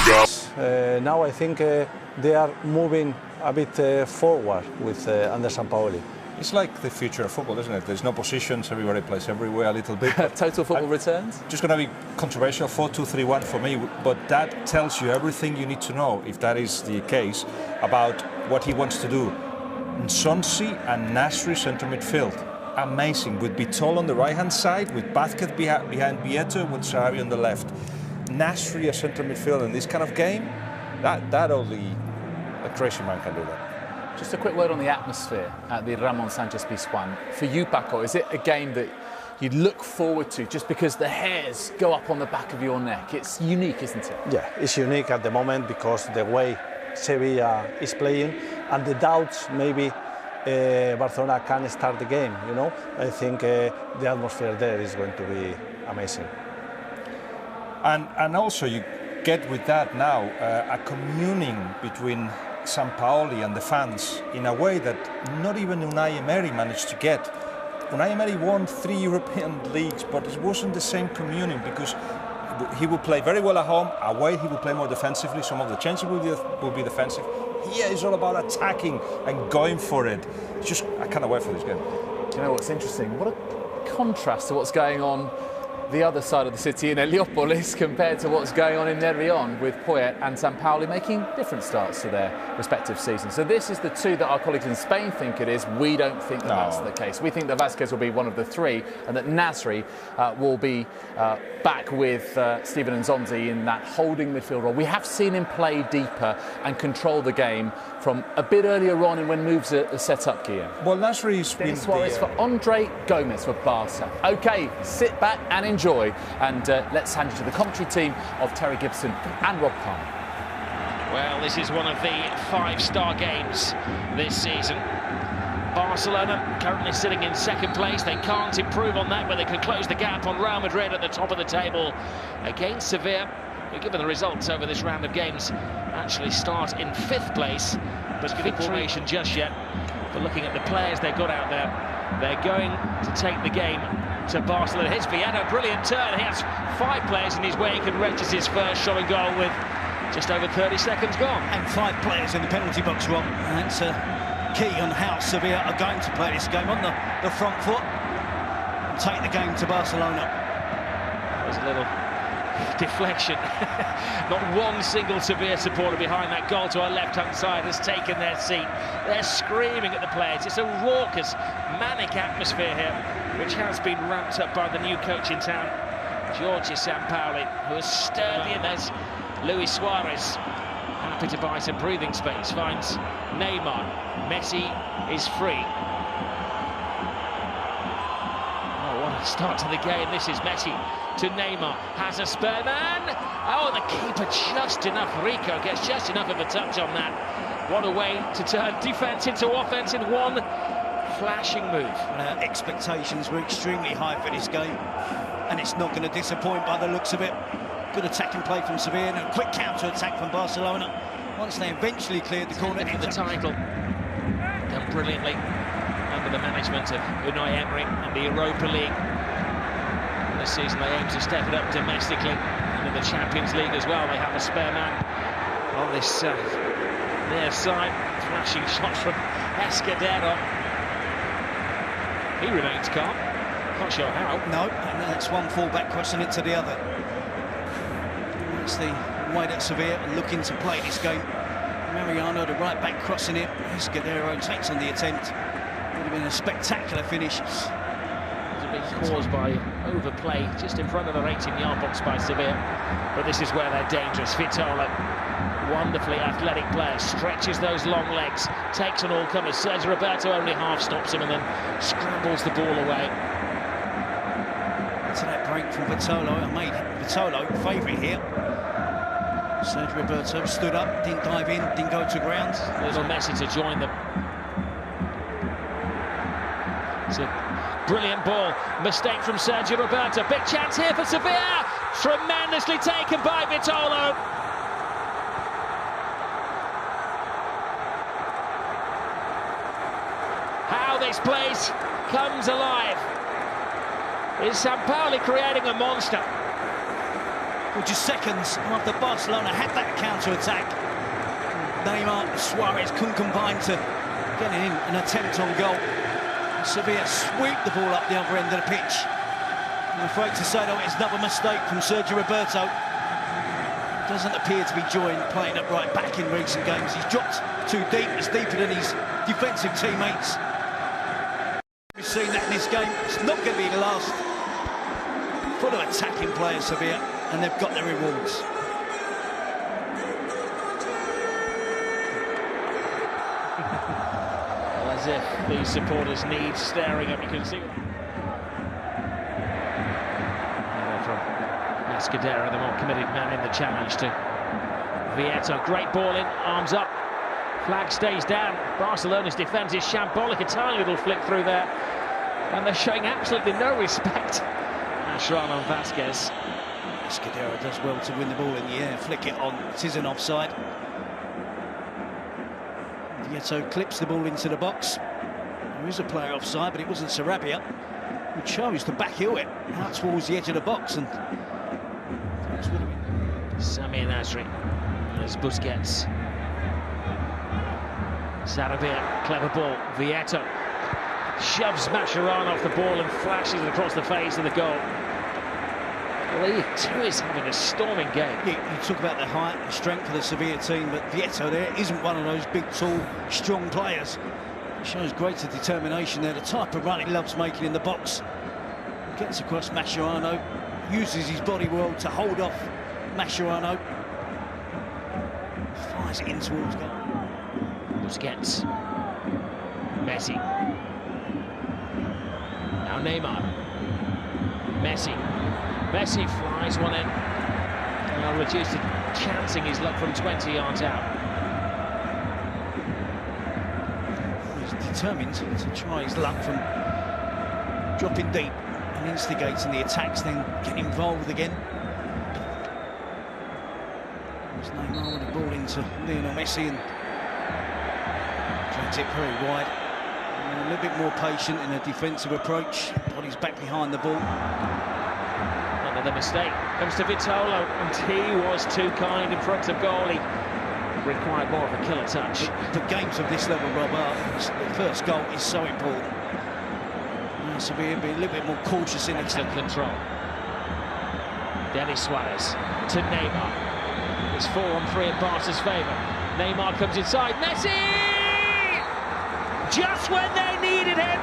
Now I think they are moving a bit forward with under Sampaoli. It's like the future of football, isn't it? There's no positions, everybody plays everywhere a little bit. Total football returns? Just going to be controversial, 4-2-3-1 for me, but that tells you everything you need to know, if that is the case, about what he wants to do. Nsonsi and Nasri centre midfield. Amazing, with Bitol on the right-hand side, with Vázquez behind Vieto, with Sarabia on the left. Nasri as centre midfield in this kind of game, that only a crazy man can do that. Just a quick word on the atmosphere at the Ramon Sanchez Pizjuan. For you, Paco, is it a game that you'd look forward to just because the hairs go up on the back of your neck? It's unique, isn't it? Yeah, it's unique at the moment because the way Sevilla is playing and the doubts maybe Barcelona can start the game, you know. I think the atmosphere there is going to be amazing. And also you get with that now a communing between Sampaoli and the fans in a way that not even Unai Emery managed to get. Unai Emery won 3 European leagues, but it wasn't the same communing because he will play very well at home. Away he will play more defensively. Some of the chances will be defensive. Here it's all about attacking and going for it. It's just, I can't wait for this game. Do you know what's interesting? What a contrast to what's going on the other side of the city in Heliópolis compared to what's going on in Nervión, with Poyet and Sampaoli making different starts to their respective seasons. So this is the two that our colleagues in Spain think it is. We don't think that that's the case. We think that Vázquez will be one of the three and that Nasri will be back with Steven Nsonsi in that holding midfield role. We have seen him play deeper and control the game from a bit earlier on and when moves are set up, Guillaume. Well, Nasri's been Suarez for Andre Gomes for Barca. OK, sit back and enjoy. And let's hand you to the commentary team of Terry Gibson and Rob Palmer. Well, this is one of the 5-star games this season. Barcelona currently sitting in second place. They can't improve on that, but they can close the gap on Real Madrid at the top of the table against Sevilla. Given the results over this round of games, actually start in 5th place, but good information just yet. But looking at the players they've got out there, they're going to take the game to Barcelona. Here's Vieto, brilliant turn. He has 5 players in his wake and registers his first shot and goal with just over 30 seconds gone. And 5 players in the penalty box, Rob. And that's key on how Sevilla are going to play this game on the front foot and take the game to Barcelona. There's a little deflection. Not one single Sevilla supporter behind that goal to our left-hand side has taken their seat. They're screaming at the players. It's a raucous, manic atmosphere here, which has been ramped up by the new coach in town, Jorge Sampaoli, who is sturdy. And there's Luis Suarez, happy to buy some breathing space, finds Neymar. Messi is free. Oh, what a start to the game. This is Messi to Neymar, has a spare man. Oh, the keeper just enough. Rico gets just enough of a touch on that. What a way to turn defence into offence in one flashing move. Expectations were extremely high for this game, and it's not going to disappoint by the looks of it. Good attacking play from Sevilla and a quick counter-attack from Barcelona once they eventually cleared the corner. For the title, done brilliantly under the management of Unai Emery and the Europa League. This season they aim to step it up domestically, and in the Champions League as well. They have a spare man on this near side. Flashing shot from Escudero. He remains calm. Not sure how. No, and that's one full-back crossing it to the other. That's the way that Sevilla are looking to play this game. Mariano, the right-back, crossing it. Escudero takes on the attempt. Would have been a spectacular finish. Caused by overplay just in front of their 18-yard box by Sevilla, but this is where they're dangerous. Vitola, wonderfully athletic player, stretches those long legs, takes on all comers. Sergio Roberto only half stops him and then scrambles the ball away. To that break from Vitola, I made Vitola favourite here. Sergio Roberto stood up, didn't dive in, didn't go to ground. Little Messi to join them. It's a brilliant ball. Mistake from Sergio Roberto. Big chance here for Sevilla. Tremendously taken by Vitola. How this place comes alive. Is Sampaoli creating a monster? Well, just seconds after Barcelona had that counter-attack, Neymar and Suarez couldn't combine to get in an attempt on goal. Sevilla sweep the ball up the other end of the pitch. I'm afraid to say, though, it's another mistake from Sergio Roberto. Doesn't appear to be enjoying playing at right back in recent games. He's dropped too deep. He's deeper than his defensive teammates. We've seen that in this game. It's not going to be the last. Full of attacking players, Sevilla, and they've got their rewards. Well, as if these supporters need staring up, you can see. Mascadera, the more committed man in the challenge to Vieta. Great ball in, arms up, flag stays down. Barcelona's defence is shambolic, a tiny little flick through there, and they're showing absolutely no respect. Mascherano and Vasquez. Mascadera does well to win the ball in the air, flick it on, it is an offside. Vieta clips the ball into the box. There is a player offside, but it wasn't Sarabia, who chose to backheel it out towards the edge of the box, and Samir Nasri, there's Busquets. Sarabia, clever ball. Vieta shoves Mascherano off the ball and flashes it across the face of the goal. Well, he too is having a storming game. You talk about the height and strength of the Sevilla team, but Vieta there isn't one of those big, tall, strong players. He shows greater determination there, the type of run he loves making in the box. Gets across Mascherano, uses his body well to hold off Mascherano. Fires it in towards goal. Busquets. Messi. Now Neymar. Messi. Messi flies one in. Well, reduced to chancing his luck from 20 yards out. He's determined to try his luck from dropping deep and instigating the attacks, then getting involved again. There's Neymar with the ball into Lionel Messi and drags it very wide. And a little bit more patient in a defensive approach. Body's back behind the ball. Another mistake comes to Vitolo, and he was too kind in front of goal. He required more of a killer touch. The games of this level, Rob, the first goal is so important. So be a little bit more cautious in excellent control. Denis Suarez to Neymar. It's 4-on-3 in Barca's favour. Neymar comes inside. Messi! Just when they needed him,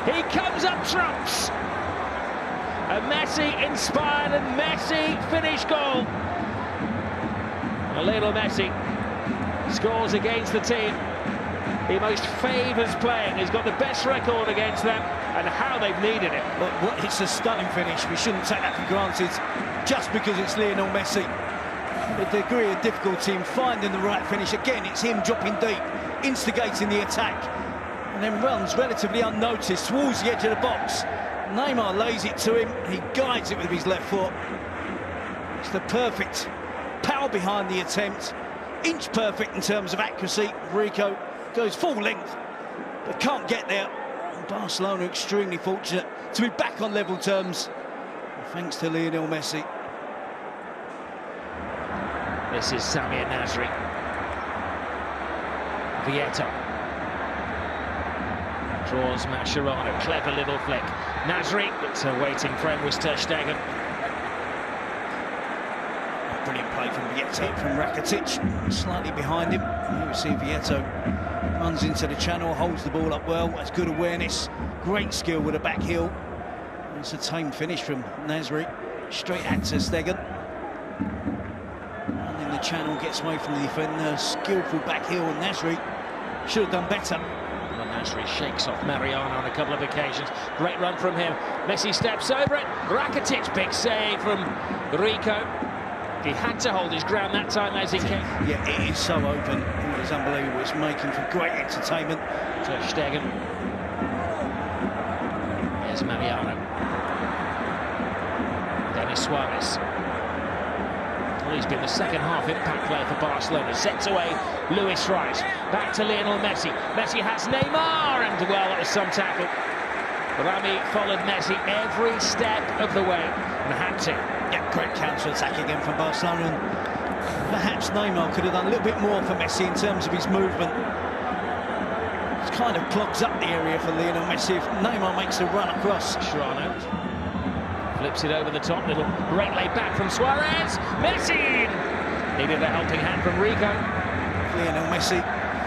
he comes up trumps. A Messi inspired and Messi finished goal. Lionel Messi scores against the team he most favours playing. He's got the best record against them, and how they've needed it. But it's a stunning finish. We shouldn't take that for granted just because it's Lionel Messi. The degree of difficulty in finding the right finish. Again, it's him dropping deep, instigating the attack, and then runs relatively unnoticed towards the edge of the box. Neymar lays it to him, he guides it with his left foot. It's the perfect power behind the attempt, inch perfect in terms of accuracy. Rico goes full length, but can't get there. And Barcelona extremely fortunate to be back on level terms, thanks to Lionel Messi. This is Samir Nasri. Vieta draws Mascherano, clever little flick. Nasri, but waiting friend was Ter Stegen. Brilliant play from Vieta, from Rakitic, slightly behind him. Here we see Vieta runs into the channel, holds the ball up well. That's good awareness, great skill with a back heel. It's a tame finish from Nasri, straight at Ter Stegen. And then the channel gets away from the defender, skillful back heel, and Nasri should have done better. Well, Nasri shakes off Mariano on a couple of occasions. Great run from him. Messi steps over it. Rakitic, big save from Rico. He had to hold his ground that time as he came. Yeah, it is so open. It is unbelievable. It's making for great entertainment. Ter Stegen. Here's Mariano. Denis Suarez. Well, he's been the second half impact player for Barcelona. Sets away Luis Suarez. Back to Lionel Messi. Messi has Neymar, and well, that was some tackle. Rami followed Messi every step of the way and had to. Yeah, great counter-attack again from Barcelona. And perhaps Neymar could have done a little bit more for Messi in terms of his movement. It kind of clogs up the area for Lionel Messi. If Neymar makes a run across. Shrano flips it over the top, little great lay back from Suarez. Messi needed a helping hand from Rico. Lionel Messi, a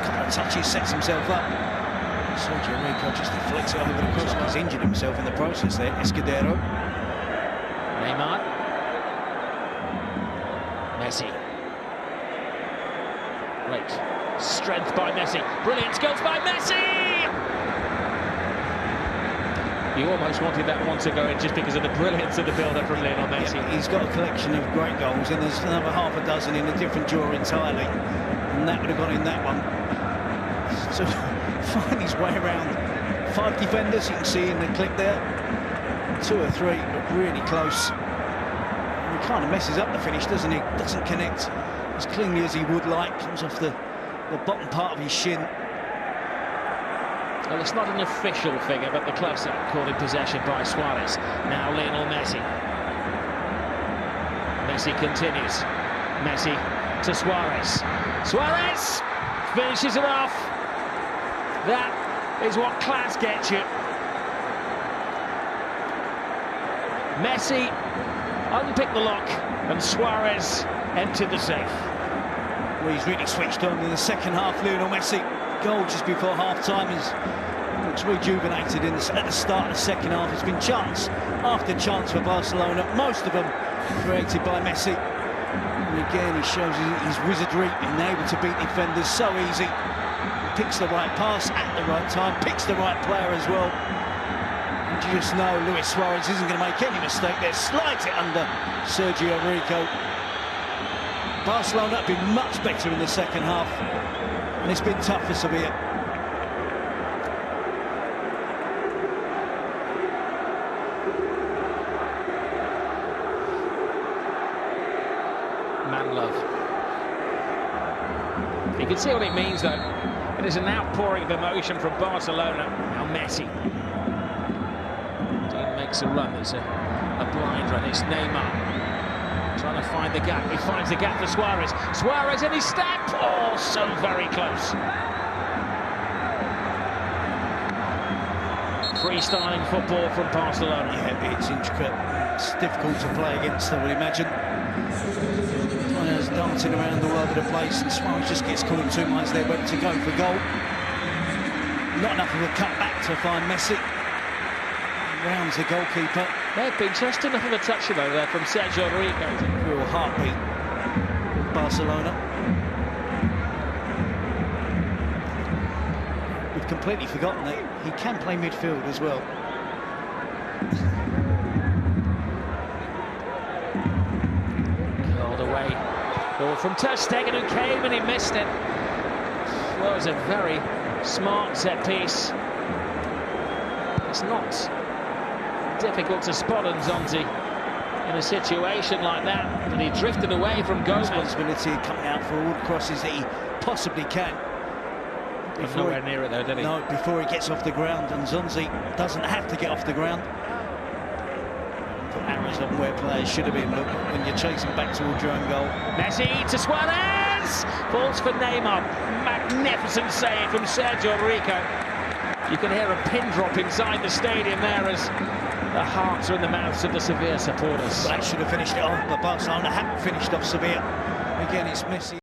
couple of touches, sets himself up. Sergio Rico just deflects it over the cross. He's injured himself in the process there. Escudero. Neymar. Messi. Great strength by Messi. Brilliant goals by Messi! You almost wanted that one to go in just because of the brilliance of the build-up from Lionel Messi. Yeah, he's got a collection of great goals, and there's another half a dozen in a different drawer entirely. And that would have gone in that one. So find his way around 5 defenders, you can see in the clip there. 2 or 3, but really close. And he kind of messes up the finish, doesn't he? Doesn't connect as cleanly as he would like. Comes off the bottom part of his shin. Well, it's not an official figure, but the close-up called in possession by Suarez. Now Lionel Messi. Messi continues. Messi to Suarez. Suarez finishes it off. That is what class gets you. Messi unpicked the lock and Suarez emptied the safe. Well, he's really switched on in the second half, Lionel Messi. Goal just before half-time. Looks rejuvenated at the start of the second half. It's been chance after chance for Barcelona, most of them created by Messi. And again, he shows his wizardry, being able to beat defenders so easy. He picks the right pass at the right time, picks the right player as well. And you just know Luis Suarez isn't going to make any mistake there. Slides it under Sergio Rico. Barcelona have been much better in the second half, and it's been tough for Sevilla. Man love. You can see what it means, though. It is an outpouring of emotion from Barcelona. Now Messi. Dean makes a run. It's a blind run. It's Neymar trying to find the gap. He finds the gap for Suarez. Suarez in his step. Oh, so very close. Freestyling football from Barcelona. Yeah, it's intricate. It's difficult to play against, I would imagine. Players dancing around all over the place, and Suarez just gets caught in 2 minds there, whether to go for goal. Not enough of a cut back to find Messi. Rounds the goalkeeper. There'd been just enough of a touch though there from Sergio Rico. Real heartbeat with Barcelona. We've completely forgotten that he can play midfield as well. Called away. Ball from Ter Stegen, who came and he missed it. Well, it was a very smart set piece. It's not difficult to spot Nzonzi in a situation like that, but he drifted away from Gomez. Responsibility coming out for all the crosses that he possibly can. He's nowhere near it though, did he? No, before he gets off the ground, and Nzonzi doesn't have to get off the ground. Put arrows on where players should have been. Look, when you're chasing back towards your own goal. Messi to Suarez! Falls for Neymar. Magnificent save from Sergio Rico. You can hear a pin drop inside the stadium there as the hearts are in the mouths of the Sevilla supporters. That should have finished it off, but Barcelona haven't finished off Sevilla. Again, it's Messi.